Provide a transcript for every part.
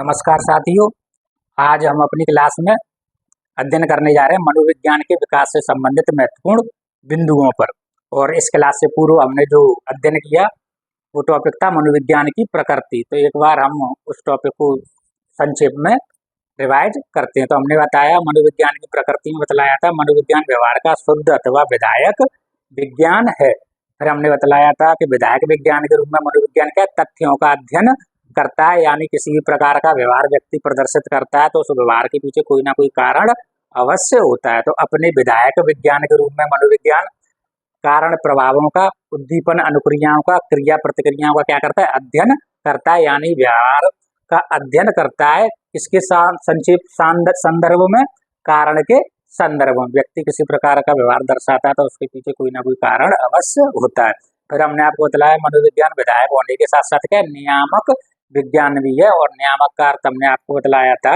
नमस्कार साथियों। आज हम अपनी क्लास में अध्ययन करने जा रहे हैं मनोविज्ञान के विकास से संबंधित महत्वपूर्ण बिंदुओं पर। और इस क्लास से पूर्व हमने जो अध्ययन किया वो टॉपिक था मनोविज्ञान की प्रकृति। तो एक बार हम उस टॉपिक को संक्षेप में रिवाइज करते हैं। तो हमने बताया मनोविज्ञान की प्रकृति में बतलाया था मनोविज्ञान व्यवहार का शुद्ध अथवा विधायक विज्ञान है। फिर हमने बतलाया था कि विधायक विज्ञान के रूप में मनोविज्ञान क्या तथ्यों का अध्ययन करता है, यानी किसी भी प्रकार का व्यवहार व्यक्ति प्रदर्शित करता है तो उस व्यवहार के पीछे कोई ना कोई कारण अवश्य होता है। तो अपने विधायक विज्ञान के रूप में मनोविज्ञान कारण प्रभावों का, उद्दीपन अनुक्रियाओं का, क्रिया प्रतिक्रियाओं का क्या करता है, अध्ययन करता है, यानी व्यवहार का अध्ययन करता है। किसके संक्षेप संदर्भ में, कारण के संदर्भ में। व्यक्ति किसी प्रकार का व्यवहार दर्शाता है तो उसके पीछे कोई ना कोई कारण अवश्य होता है। फिर हमने आपको बताया मनोविज्ञान विधायक होने के साथ साथ क्या नियामक विज्ञान भी है। और नियामक का अर्थ हमने आपको बतलाया था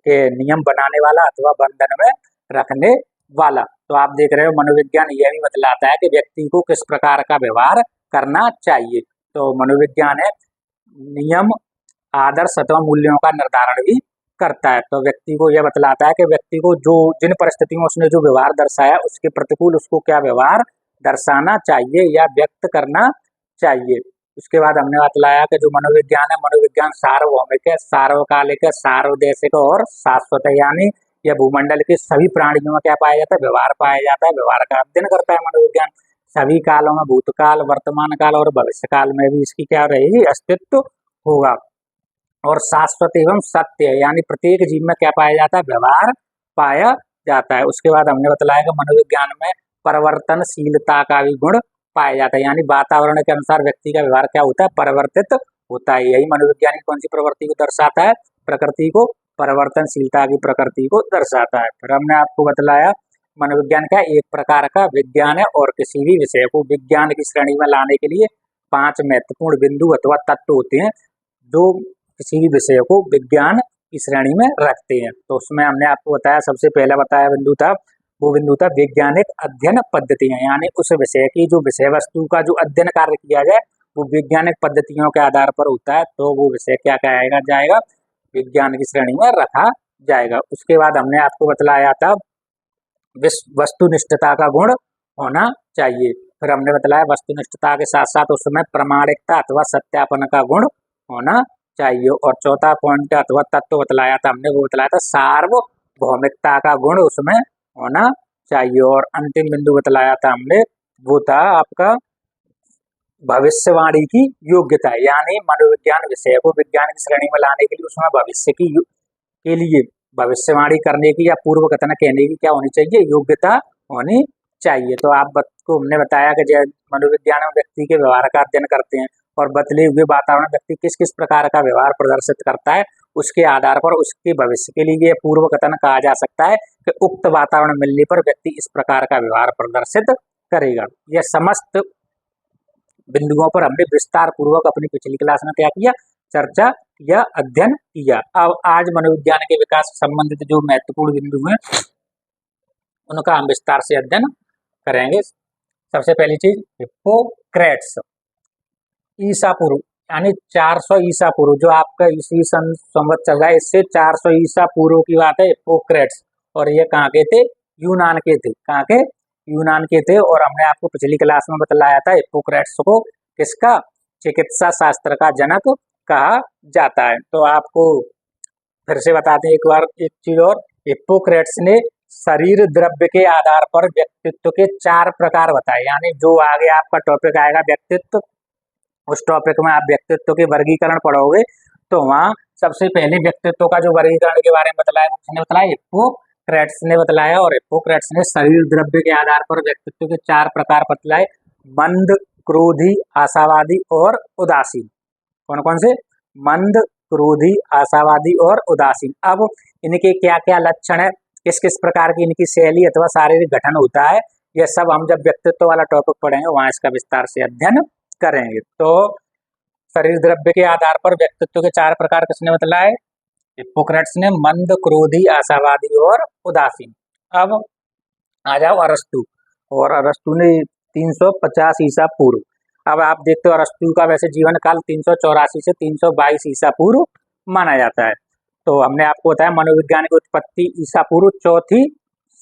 कि नियम बनाने वाला अथवा बंधन में रखने वाला। तो आप देख रहे हो मनोविज्ञान यह भी बतलाता है कि व्यक्ति को किस प्रकार का व्यवहार करना चाहिए। तो मनोविज्ञान है नियम, आदर्श अथवा मूल्यों का निर्धारण भी करता है। तो व्यक्ति को यह बतलाता है कि व्यक्ति को जो जिन परिस्थितियों में उसने जो व्यवहार दर्शाया उसके प्रतिकूल उसको क्या व्यवहार दर्शाना चाहिए या व्यक्त करना चाहिए। उसके बाद हमने बतलाया कि जो मनोविज्ञान है, मनोविज्ञान सार्वभौमिक है, सार्वकालिक है, सार्वदेशिक और शाश्वत है, यानी यह भूमंडल के सभी प्राणियों में क्या पाया जाता है, व्यवहार पाया जाता है। व्यवहार का अध्ययन करता है मनोविज्ञान सभी कालों में, भूतकाल, वर्तमान काल और भविष्य काल में भी इसकी क्या रहेगी, अस्तित्व होगा। और शाश्वत एवं सत्य है, यानी प्रत्येक जीव में क्या पाया जाता है, व्यवहार पाया जाता है। उसके बाद हमने बताया कि मनोविज्ञान में परिवर्तनशीलता का भी गुण पाया जाता है, यानी वातावरण के अनुसार व्यक्ति का व्यवहार क्या होता है, परिवर्तित होता है। यही मनोविज्ञान की कौन सी प्रवृत्ति को दर्शाता है, प्रकृति को, परिवर्तनशीलता की प्रकृति को दर्शाता है। फिर हमने आपको बतलाया मनोविज्ञान क्या एक प्रकार का विज्ञान है और किसी भी विषय को विज्ञान की श्रेणी में लाने के लिए 5 महत्वपूर्ण बिंदु अथवा तत्व होते हैं जो किसी भी विषय को विज्ञान की श्रेणी में रखते हैं। तो उसमें हमने आपको बताया, सबसे पहला बताया बिंदु था वो बिंदु था वैज्ञानिक अध्ययन पद्धतियां, यानी उस विषय की जो विषय वस्तु का जो अध्ययन कार्य किया जाए वो वैज्ञानिक पद्धतियों के आधार पर होता है, तो वो विषय क्या कहा जाएगा, विज्ञान की श्रेणी में रखा जाएगा। उसके बाद हमने आपको बतलाया था वस्तुनिष्ठता का गुण होना चाहिए। फिर हमने बतलाया वस्तुनिष्ठता के साथ साथ उसमें प्रामाणिकता अथवा सत्यापन का गुण होना चाहिए। और चौथा पॉइंट अथवा तत्व बतलाया था हमने, वो बतलाया था सार्वभौमिकता का गुण उसमें होना चाहिए। और अंतिम बिंदु बतलाया था हमने, वो था आपका भविष्यवाणी की योग्यता, यानी मनोविज्ञान विषय को विज्ञान की श्रेणी में लाने के लिए उसमें भविष्य की के लिए भविष्यवाणी करने की या पूर्व कथन कहने की क्या होनी चाहिए, योग्यता होनी चाहिए। तो आपको हमने बताया कि मनोविज्ञान में व्यक्ति के व्यवहार का अध्ययन करते हैं और बदले हुए वातावरण व्यक्ति किस किस प्रकार का व्यवहार प्रदर्शित करता है उसके आधार पर उसके भविष्य के लिए पूर्व कथन कहा जा सकता है कि उक्त वातावरण मिलने पर व्यक्ति इस प्रकार का व्यवहार प्रदर्शित करेगा। यह समस्त बिंदुओं पर हमने विस्तार पूर्वक अपनी पिछली क्लास में क्या किया, चर्चा या अध्ययन किया। अब आज मनोविज्ञान के विकास से संबंधित जो महत्वपूर्ण बिंदु हैं उनका हम विस्तार से अध्ययन करेंगे। सबसे पहली चीज हिप्पोक्रेट्स, ईसा पूर्व यानी 400 ईसा पूर्व, जो आपका ईस्वी सन संवत चल रहा है इससे 400 ईसा पूर्व की बात है। हिप्पोक्रेट्स, और ये कहाँ के थे, यूनान के थे। कहाँ के, यूनान के थे। और हमने आपको पिछली क्लास में बतलाया था हिप्पोक्रेट्स को किसका, चिकित्सा शास्त्र का जनक कहा जाता है। तो आपको फिर से बताते हैं एक बार एक चीज और, हिप्पोक्रेट्स ने शरीर द्रव्य के आधार पर व्यक्तित्व के 4 प्रकार बताए, यानी जो आगे आपका टॉपिक आएगा व्यक्तित्व, उस टॉपिक में आप व्यक्तित्व के वर्गीकरण पढ़ोगे तो वहाँ सबसे पहले व्यक्तित्व का जो वर्गीकरण के बारे में बतलाया उसने बताया हिप्पोक्रेट्स ने बतलाया। और हिप्पोक्रेट्स ने शरीर द्रव्य के आधार पर व्यक्तित्व के 4 प्रकार बतलाए, मंद, क्रोधी, आशावादी और उदासीन। कौन कौन से, मंद, क्रोधी, आशावादी और उदासीन। अब इनके क्या क्या लक्षण है, किस किस प्रकार की इनकी शैली अथवा शारीरिक गठन होता है, यह सब हम जब व्यक्तित्व वाला टॉपिक पढ़ेंगे वहां इसका विस्तार से अध्ययन करेंगे। तो शरीर द्रव्य के आधार पर व्यक्तित्व के 4 प्रकार किसने बतलाए, हिप्पोक्रेट्स ने, मंद, क्रोधी, आशावादी और उदासीन। अब आ जाओ अरस्तु, और अरस्तु ने 350 ईसा पूर्व। अब आप देखते हो अरस्तु का वैसे जीवन काल 384 से 322 ईसा पूर्व माना जाता है। तो हमने आपको बताया मनोविज्ञान की उत्पत्ति ईसा पूर्व चौथी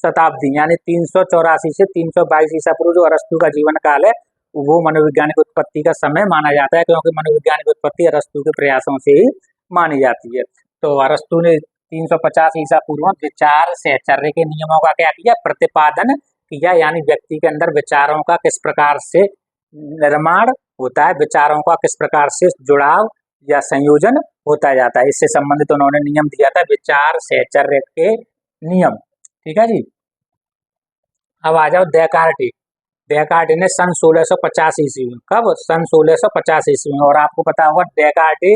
शताब्दी यानी 384 से 322 ईसा पूर्व जो अरस्तु का जीवन काल है वो मनोविज्ञान की उत्पत्ति का समय माना जाता है, क्योंकि मनोविज्ञान की उत्पत्ति अरस्तु के प्रयासों से ही मानी जाती है। तो अरस्तु ने 350 ईसा पूर्व विचार सहचर्य के नियमों का क्या किया, प्रतिपादन किया, यानी व्यक्ति के अंदर विचारों का किस प्रकार से निर्माण होता है, विचारों का किस प्रकार से जुड़ाव या संयोजन होता जाता है, इससे संबंधित उन्होंने नियम दिया था, विचार सहचर्य के नियम। ठीक है जी। अब आ जाओ डेकार्टे। डेकार्टे ने सन 1650 ईस्वी में, कब, सन 1650 ईस्वी में, और आपको पता होगा डेकार्टे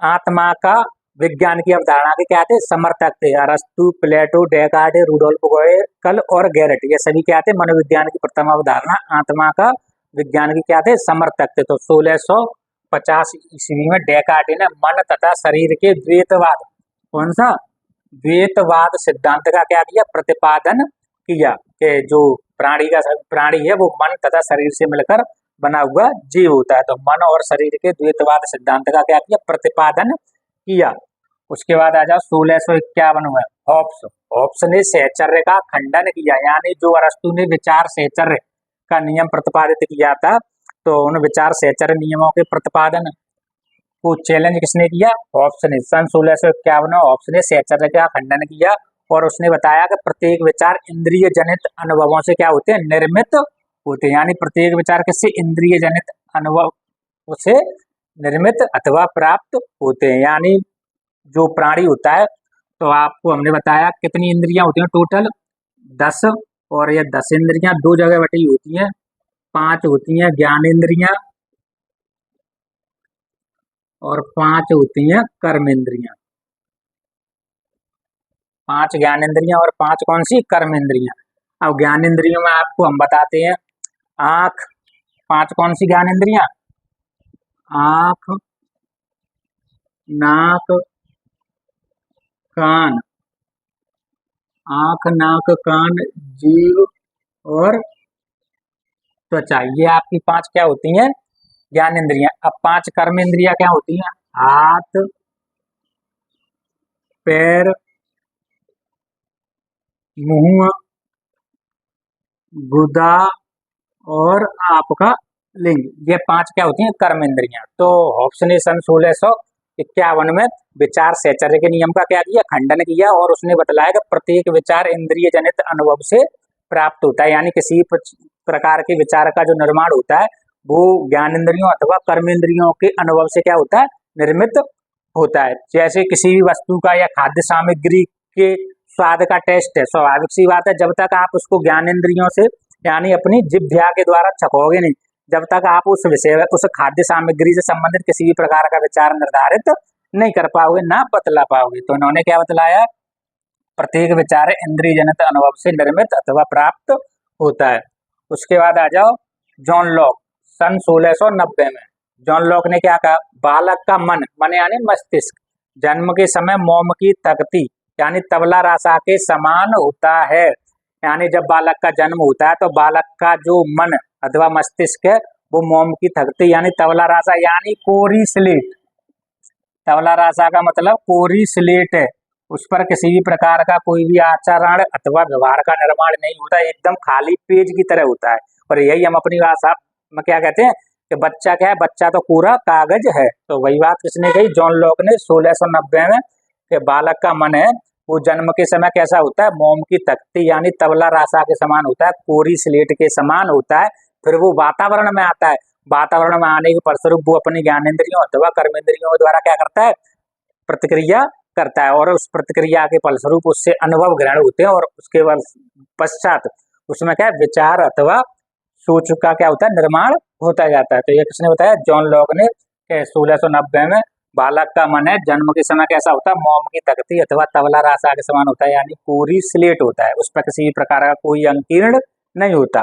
आत्मा का विज्ञान की अवधारणा के क्या थे, समर्थक थे। अरस्तु, प्लेटो, डेकार्टे, रुडोल्फ गोएकल और गैरट, ये सभी क्या थे, मनोविज्ञान की प्रथम अवधारणा आत्मा का विज्ञान की क्या थे, समर्थक थे। तो 1650 ईस्वी में डेकार्टे ने मन तथा शरीर के द्वैतवाद, कौन सा, द्वैतवाद सिद्धांत का क्या किया, प्रतिपादन किया कि जो प्राणी है वो मन तथा शरीर से मिलकर बना हुआ जीव होता है। तो मन और शरीर के द्वैतवाद सिद्धांत का क्या किया, प्रतिपादन किया। उसके बाद आ जाओ 1651 में हॉब्स ने सहचर्य का खंडन किया, यानी जो अरस्तु ने विचार सहचर्य का नियम प्रतिपादित किया था, तो उन विचार सहचर्य नियमों के प्रतिपादन को चैलेंज किसने किया, हॉब्स ने। सन 1651 में हॉब्स ने सहचर्य का खंडन किया और उसने बताया कि प्रत्येक विचार इंद्रिय जनित अनुभवों से क्या होते हैं, निर्मित होते हैं, यानी प्रत्येक विचार किससे, इंद्रिय जनित अनुभव से निर्मित अथवा प्राप्त होते हैं। यानी जो प्राणी होता है, तो आपको हमने बताया कितनी इंद्रियां होती हैं टोटल, 10, और ये 10 इंद्रियां दो जगह बटी होती हैं, 5 होती हैं ज्ञान इंद्रियां और 5 होती हैं कर्म इंद्रियां। 5 ज्ञान इंद्रियां और 5 कौन सी, कर्म इंद्रियां। अब ज्ञान इंद्रियों में आपको हम बताते हैं, आंख, 5 कौन सी ज्ञान इंद्रियां, आंख, नाक, कान, आंख, नाक, कान, जीभ और त्वचा, ये आपकी 5 क्या होती हैं, ज्ञान इंद्रियां। अब 5 कर्म इंद्रियां क्या होती हैं, हाथ, पैर, मुंह, गुदा और आपका लिंग, ये 5 क्या होती हैं, कर्म इंद्रियां। तो हॉब्स ने सन 1651 में विचार सहचर्य के नियम का क्या किया, खंडन किया, और उसने बतलाया कि प्रत्येक विचार इंद्रिय जनित अनुभव से प्राप्त होता है, यानी किसी प्रकार के विचार का जो निर्माण होता है वो ज्ञान इंद्रियों अथवा कर्म इंद्रियों के अनुभव से क्या होता है, निर्मित होता है। जैसे किसी भी वस्तु का या खाद्य सामग्री के स्वाद का टेस्ट है, स्वाभाविक सी बात है, जब तक आप उसको ज्ञान इंद्रियों से यानी अपनी जिह्वा के द्वारा चखोगे नहीं, जब तक आप उस विषय, उस खाद्य सामग्री से संबंधित किसी भी प्रकार का विचार निर्धारित नहीं कर पाओगे, ना बतला पाओगे। तो इन्होंने क्या बतलाया, प्रत्येक विचार इंद्रिय जनित अनुभव से निर्मित अथवा प्राप्त होता है। उसके बाद आ जाओ जॉन लॉक, सन 1690 में जॉन लॉक ने क्या कहा, बालक का मन यानी मस्तिष्क जन्म के समय मोम की तख्ती यानी तबला रासा के समान होता है। यानी जब बालक का जन्म होता है तो बालक का जो मन अथवा मस्तिष्क है वो मोम की तख्ती यानी तबला रासा यानी कोरी स्लेट, तबला रासा का मतलब कोरी स्लेट है, उस पर किसी भी प्रकार का कोई भी आचरण अथवा व्यवहार का निर्माण नहीं होता, एकदम खाली पेज की तरह होता है। और यही हम अपनी भाषा में क्या कहते हैं कि बच्चा क्या है, बच्चा तो पूरा कागज है। तो वही बात किसने कही, जॉन लॉक ने 1690 में, कि बालक का मन है वो जन्म के समय कैसा होता है, मोम की तख्ती यानी तबला रासा के समान होता है, कोरी स्लेट के समान होता है। फिर वो वातावरण में आता है, वातावरण में आने के फलस्वरूप वो अपनी ज्ञानेंद्रियों अथवा कर्मेंद्रियों द्वारा क्या करता है, प्रतिक्रिया करता है, और उस प्रतिक्रिया के फलस्वरूप उससे अनुभव ग्रहण होते हैं, और उसके पश्चात उसमें क्या है, विचार अथवा सोच का क्या होता है, निर्माण होता जाता है। तो ये किसने बताया, जॉन लॉक ने, 1690 में बालक का मन है जन्म के समय कैसा होता है, मोम की तख्ती अथवा तबला रासा के समान होता है यानी कोरी स्लेट होता है, उस पर किसी भी प्रकार का कोई अंकीर्ण नहीं होता।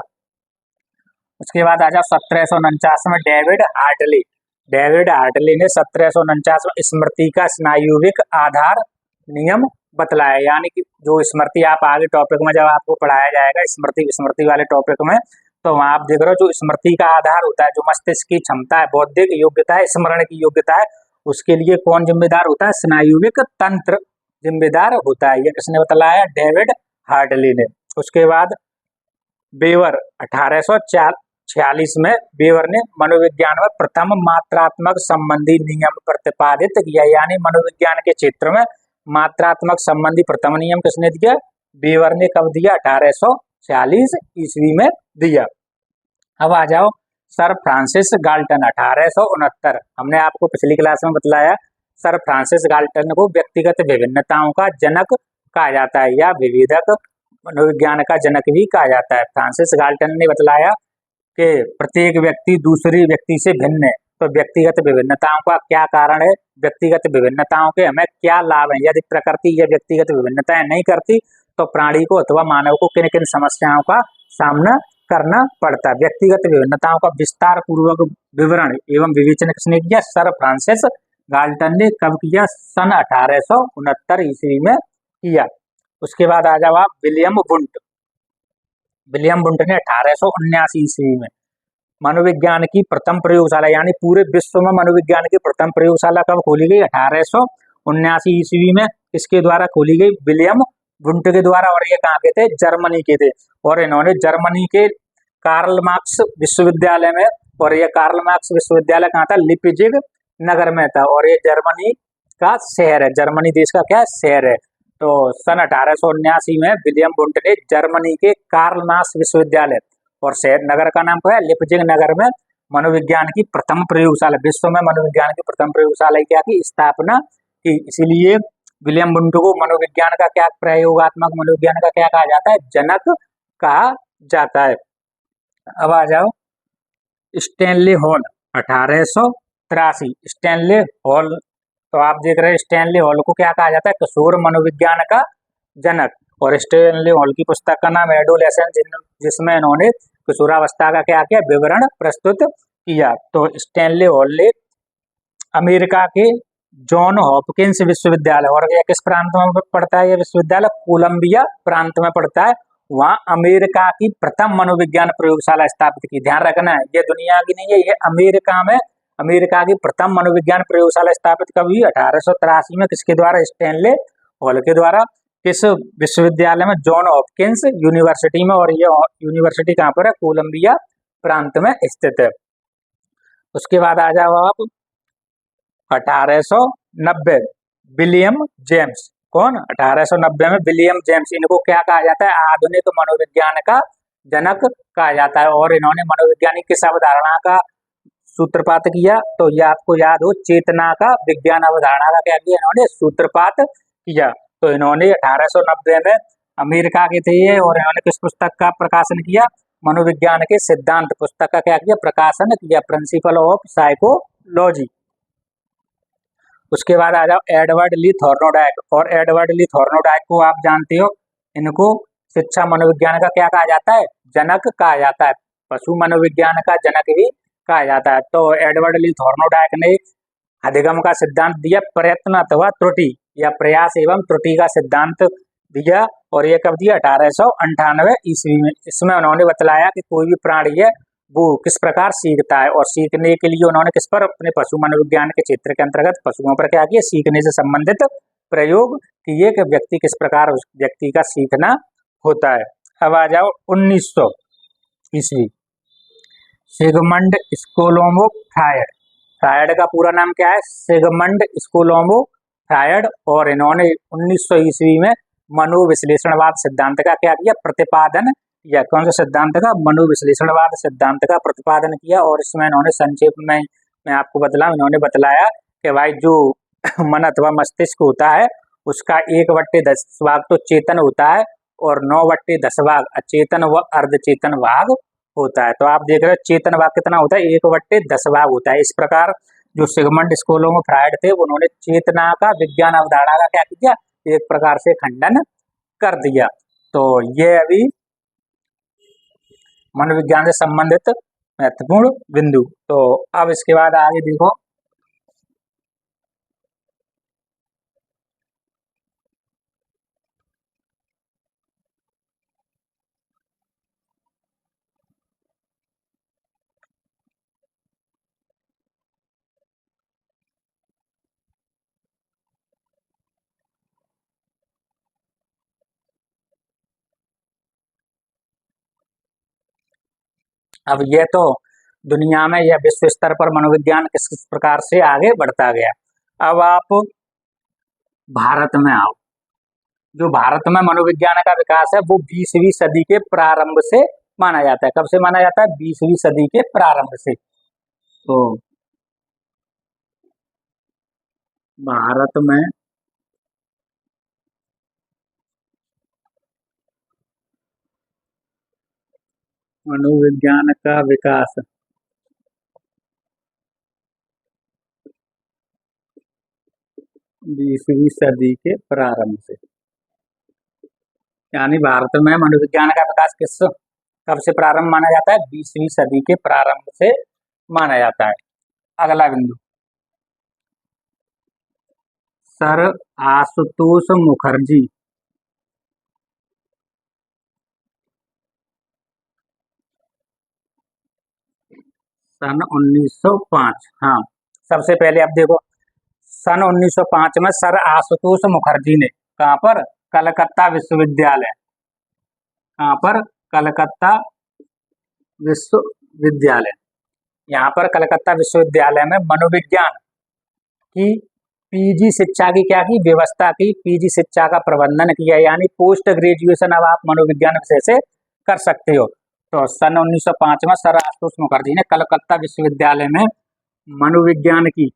उसके बाद आ जाओ 1749 में डेविड हार्टली ने 1749 में स्मृति का स्नायुविक आधार नियम बतलाया, यानी कि जो स्मृति आप आगे टॉपिक में जब आपको पढ़ाया जाएगा स्मृति विस्मृति वाले टॉपिक में, तो वहां आप देख रहे हो जो स्मृति का आधार होता है, जो मस्तिष्क की क्षमता है, बौद्धिक योग्यता है, स्मरण की योग्यता है, उसके लिए कौन जिम्मेदार होता है? स्नायुविक तंत्र जिम्मेदार होता है। ये किसने बताया? डेविड हार्टली ने। उसके बाद बेवर 1846 में बेवर ने मनोविज्ञान में प्रथम मात्रात्मक संबंधी नियम प्रतिपादित किया, यानी मनोविज्ञान के क्षेत्र में मात्रात्मक संबंधी प्रथम नियम किसने दिया? बेवर ने। कब दिया? 1846 ईस्वी में दिया। अब आ जाओ सर फ्रांसिस गाल्टन 1869। हमने आपको पिछली क्लास में बतलाया सर फ्रांसिस गाल्टन को व्यक्तिगत विभिन्नताओं का जनक कहा जाता है या विविधक मनोविज्ञान का जनक भी कहा जाता है। फ्रांसिस गाल्टन ने बतलाया कि प्रत्येक व्यक्ति दूसरी व्यक्ति से भिन्न है, तो व्यक्तिगत विभिन्नताओं का क्या कारण है, व्यक्तिगत विभिन्नताओं के हमें क्या लाभ है। यदि प्रकृति ये व्यक्तिगत विभिन्नताएं नहीं करती तो प्राणी को अथवा मानव को किन किन समस्याओं का सामना करना पड़ता है। व्यक्तिगत विभिन्नताओं का विस्तार पूर्वक विवरण एवं विवेचन किसने किया? सर फ्रांसिस गाल्टन ने। कब किया? सन 1869 ईस्वी में किया। उसके बाद आ जाओ आप विलियम वुंट। विलियम वुंट ने 1879 ईस्वी में मनोविज्ञान की प्रथम प्रयोगशाला, यानी पूरे विश्व में मनोविज्ञान की प्रथम प्रयोगशाला कब खोली गई? 1879 ईस्वी में। किसके द्वारा खोली गई? विलियम वुंट के द्वारा। और ये कहाँ के थे? जर्मनी के थे। और इन्होंने जर्मनी के कार्ल मार्क्स विश्वविद्यालय में, और ये कार्ल मार्क्स विश्वविद्यालय कहाँ था? लिपजिग नगर में था। और ये जर्मनी का शहर है, जर्मनी देश का क्या शहर है। तो सन 1879 में विलियम वुंट ने जर्मनी के कार्ल मार्क्स विश्वविद्यालय और शहर नगर का नाम क्या है? लिपजिग नगर में मनोविज्ञान की प्रथम प्रयोगशाला, विश्व में मनोविज्ञान की प्रथम प्रयोगशाला की क्या की स्थापना की। इसीलिए विलियम वुंट को मनोविज्ञान का क्या, प्रयोगात्मक मनोविज्ञान का क्या कहा जाता है? जनक कहा जाता है। अब आ जाओ स्टैनली हॉल 1883। स्टैनली हॉल, तो आप देख रहे हैं स्टैनली हॉल को क्या कहा जाता है? किशोर मनोविज्ञान का जनक। और स्टैनली हॉल की पुस्तक का नाम एडोलेसेंस, जिसमें इन्होंने किशोरावस्था का क्या किया? विवरण प्रस्तुत किया। तो स्टैनली हॉल ने अमेरिका के जॉन हॉपकिंस विश्वविद्यालय, और यह किस प्रांत में पड़ता है? यह विश्वविद्यालय कोलंबिया प्रांत में पड़ता है। वहाँ अमेरिका की प्रथम मनोविज्ञान प्रयोगशाला स्थापित की। ध्यान रखना है, ये दुनिया की नहीं है, ये अमेरिका में अमेरिका की प्रथम मनोविज्ञान प्रयोगशाला स्थापित कब हुई? 1883 में। किसके द्वारा? स्टैनली हॉल के द्वारा। किस विश्वविद्यालय में? जॉन हॉपकिंस यूनिवर्सिटी में। और ये यूनिवर्सिटी कहाँ पर है? कोलंबिया प्रांत में स्थित है। उसके बाद आ जाओ आप 1890 विलियम जेम्स। कौन? 1890 में विलियम जेम्स। इनको क्या कहा जाता है? आधुनिक मनोविज्ञान का जनक कहा जाता है। और इन्होंने मनोविज्ञानिक किस अवधारणा का सूत्रपात किया? तो ये आपको याद हो, चेतना का विज्ञान अवधारणा का क्या किया? इन्होंने सूत्रपात किया। तो इन्होंने 1890 में अमेरिका के थे ये, और इन्होंने किस पुस्तक का प्रकाशन किया? मनोविज्ञान के सिद्धांत पुस्तक का क्या किया? प्रकाशन किया, प्रिंसिपल ऑफ साइकोलॉजी। उसके बाद आ जाओ एडवर्ड ली थॉर्नोडाइक। और एडवर्ड ली थॉर्नोडाइक को आप जानते हो, इनको शिक्षा मनोविज्ञान का क्या कहा जाता है? जनक कहा जाता है। पशु मनोविज्ञान का जनक भी कहा जाता है। तो एडवर्ड ली थॉर्नोडाइक ने अधिगम का सिद्धांत दिया, प्रयत्न अथवा त्रुटि या प्रयास एवं त्रुटि का सिद्धांत दिया। और ये कब दिया? 1898 ईस्वी में। इसमें उन्होंने बतलाया कि कोई भी प्राणी है वो किस प्रकार सीखता है, और सीखने के लिए उन्होंने किस पर? अपने पशु मनोविज्ञान के क्षेत्र के अंतर्गत पशुओं पर क्या किया? सीखने से संबंधित प्रयोग किए कि व्यक्ति किस प्रकार उस व्यक्ति का सीखना होता है। अब आ जाओ 1900 ईस्वी। Sigmund Schlomo Freud. फ्रायड का पूरा नाम क्या है? Sigmund Schlomo Freud. और इन्होंने 1900 ईस्वी में मनोविश्लेषणवाद सिद्धांत का क्या किया? प्रतिपादन या कौन सा सिद्धांत का? मनोविश्लेषणवाद सिद्धांत का प्रतिपादन किया। और इसमें इन्होंने संक्षेप में मैं आपको बतलाऊं, इन्होंने बतलाया कि भाई जो मन अथवा मस्तिष्क होता है उसका 1/10 भाग तो चेतन होता है, और 9/10 भाग अचेतन व अर्धचेतन भाग होता है। तो आप देख रहे हो चेतन भाग कितना होता है? 1/10 भाग होता है। इस प्रकार जो सिगमंड स्कोलोमो फ्रायड थे उन्होंने चेतना का विज्ञान अवधारणा का क्या किया? एक प्रकार से खंडन कर दिया। तो ये अभी मनोविज्ञान से संबंधित महत्वपूर्ण बिंदु। तो अब इसके बाद आगे देखो अब ये तो दुनिया में या विश्व स्तर पर मनोविज्ञान किस किस प्रकार से आगे बढ़ता गया। अब आप भारत में आओ। जो भारत में मनोविज्ञान का विकास है वो 20वीं सदी के प्रारंभ से माना जाता है। कब से माना जाता है? 20वीं सदी के प्रारंभ से। तो भारत में मनोविज्ञान का विकास 20वीं सदी के प्रारंभ से, यानी भारत में मनोविज्ञान का विकास किस कब से प्रारंभ माना जाता है? 20वीं सदी के प्रारंभ से माना जाता है। अगला बिंदु, सर आशुतोष मुखर्जी सन 1905। हाँ, सबसे पहले आप देखो, सन 1905 में सर आशुतोष मुखर्जी ने कहाँ पर? कलकत्ता विश्वविद्यालय। कहाँ पर? कलकत्ता विश्वविद्यालय। यहाँ पर कलकत्ता विश्वविद्यालय में मनोविज्ञान की पीजी शिक्षा की क्या की व्यवस्था की, पीजी शिक्षा का प्रबंधन किया, यानी पोस्ट ग्रेजुएशन अब आप मनोविज्ञान विषय से कर सकते हो। तो सन 1905 में सर आशुतोष मुखर्जी ने कलकत्ता विश्वविद्यालय में मनोविज्ञान की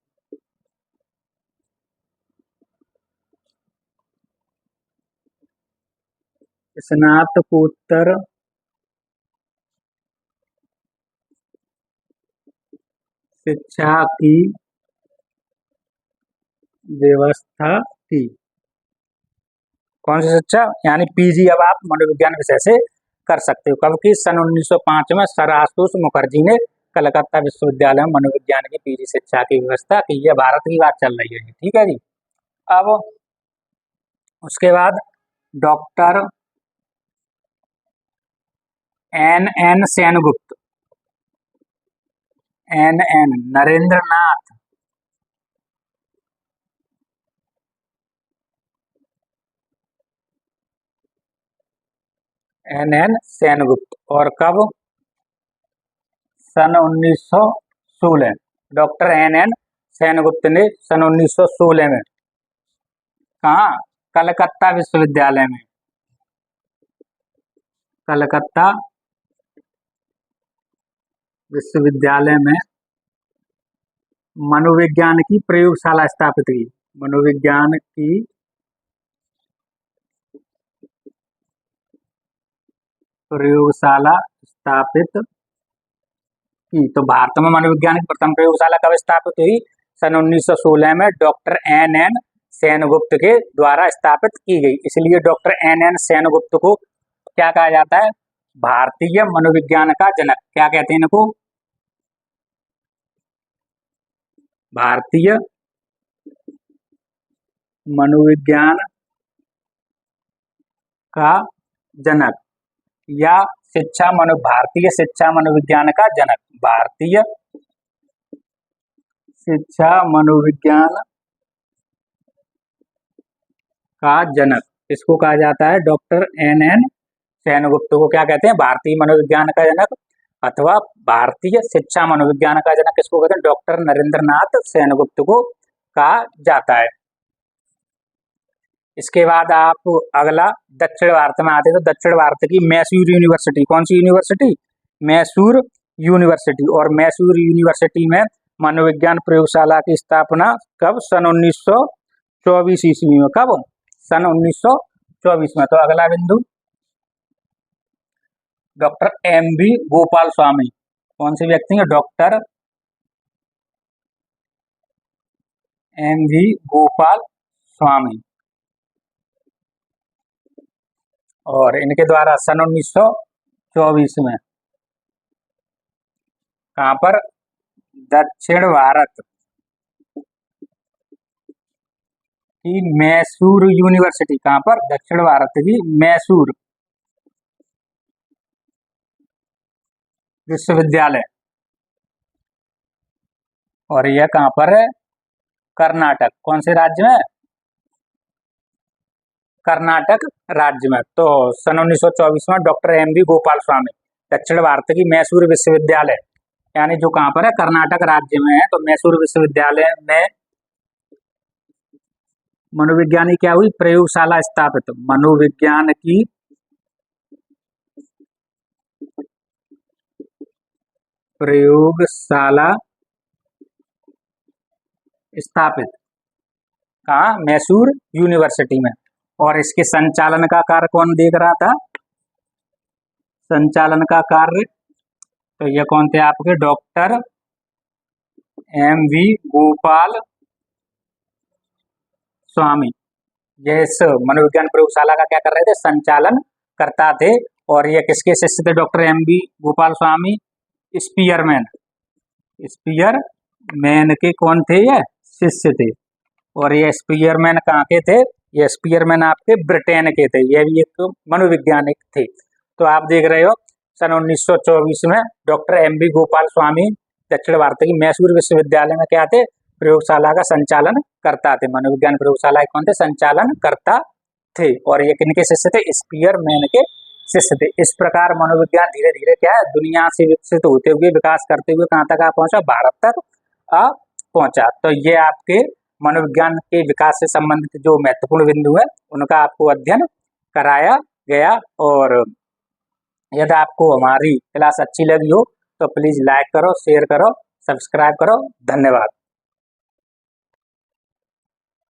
स्नातकोत्तर शिक्षा की व्यवस्था की। कौन सी शिक्षा? यानी पीजी अब आप मनोविज्ञान विषय से कर सकते हो। कब की? सन 1905 में सर आशुतोष मुखर्जी ने कलकत्ता विश्वविद्यालय में मनोविज्ञान की पीजी शिक्षा की व्यवस्था की। यह भारत की बात चल रही है, ठीक है जी। अब उसके बाद doctor N Sengupta, Narendranath N Sengupta, और कब? सन 1916। डॉक्टर एन सेनगुप्त ने सन 1916 में कहाँ? कलकत्ता विश्वविद्यालय में, कलकत्ता विश्वविद्यालय में मनोविज्ञान की प्रयोगशाला स्थापित की। मनोविज्ञान की प्रयोगशाला स्थापित की। तो भारत में मनोविज्ञान की प्रथम प्रयोगशाला कब स्थापित हुई? सन 1916 में डॉक्टर एन सेनगुप्त के द्वारा स्थापित की गई। इसलिए डॉक्टर एन सेनगुप्त को क्या कहा जाता है? भारतीय मनोविज्ञान का जनक। क्या कहते हैं इनको? भारतीय मनोविज्ञान का जनक, या भारतीय शिक्षा मनोविज्ञान का जनक। भारतीय शिक्षा मनोविज्ञान का जनक इसको कहा जाता है डॉक्टर एन सेनगुप्त को क्या कहते हैं? भारतीय मनोविज्ञान का जनक, अथवा भारतीय शिक्षा मनोविज्ञान का जनक किसको कहते हैं? डॉक्टर नरेंद्रनाथ सेनगुप्त को कहा जाता है। इसके बाद आप अगला दक्षिण भारत में आते हैं। तो दक्षिण भारत की मैसूर यूनिवर्सिटी, कौन सी यूनिवर्सिटी? मैसूर यूनिवर्सिटी। और मैसूर यूनिवर्सिटी में मनोविज्ञान प्रयोगशाला की स्थापना कब? सन 1924 ईस्वी में। कब? सन 1924 में। तो अगला बिंदु, डॉक्टर एम.वी. गोपाल स्वामी। कौन से व्यक्ति हैं? Doctor M V. गोपाल स्वामी। और इनके द्वारा सन 1924 में कहाँ पर? दक्षिण भारत की मैसूर यूनिवर्सिटी। कहाँ पर? दक्षिण भारत की मैसूर विश्वविद्यालय। और यह कहाँ पर है? कर्नाटक। कौन से राज्य में? कर्नाटक राज्य में। तो सन 1924 में डॉक्टर एम.वी. गोपाल स्वामी दक्षिण भारत की मैसूर विश्वविद्यालय, यानी जो कहाँ पर है, कर्नाटक राज्य में है। तो मैसूर विश्वविद्यालय में मनोविज्ञान की क्या हुई, प्रयोगशाला स्थापित। मनोविज्ञान की प्रयोगशाला स्थापित, कहाँ, मैसूर यूनिवर्सिटी में। और इसके संचालन का कार्य कौन देख रहा था, संचालन का कार्य, तो ये कौन थे आपके, डॉक्टर एम.वी. गोपाल स्वामी। ये इस मनोविज्ञान प्रयोगशाला का क्या कर रहे थे, संचालन करता थे। और ये किसके शिष्य थे, डॉक्टर एम.वी. गोपाल स्वामी, स्पीयरमैन, स्पीयरमैन के कौन थे, ये शिष्य थे। और ये स्पीयरमैन कहाँ के थे, ये स्पीयरमैन आपके ब्रिटेन के थे। ये भी एक मनोवैज्ञानिक थे। तो आप देख रहे हो सन 1924 में डॉक्टर एम.वी. गोपाल स्वामी दक्षिण भारत की मैसूर विश्वविद्यालय में क्या थे, प्रयोगशाला का संचालन करता थे। मनोविज्ञान प्रयोगशाला कौन थे, संचालन करता थे। और ये किनके शिष्य थे, स्पीयरमैन के शिष्य थे। इस प्रकार मनोविज्ञान धीरे धीरे क्या है, दुनिया से विकसित होते हुए, विकास करते हुए कहाँ तक आ पहुंचा, भारत तक आ पहुंचा। तो ये आपके मनोविज्ञान के विकास से संबंधित जो महत्वपूर्ण बिंदु है, उनका आपको अध्ययन कराया गया। और यदि आपको हमारी क्लास अच्छी लगी हो तो प्लीज लाइक करो, शेयर करो, सब्सक्राइब करो। धन्यवाद।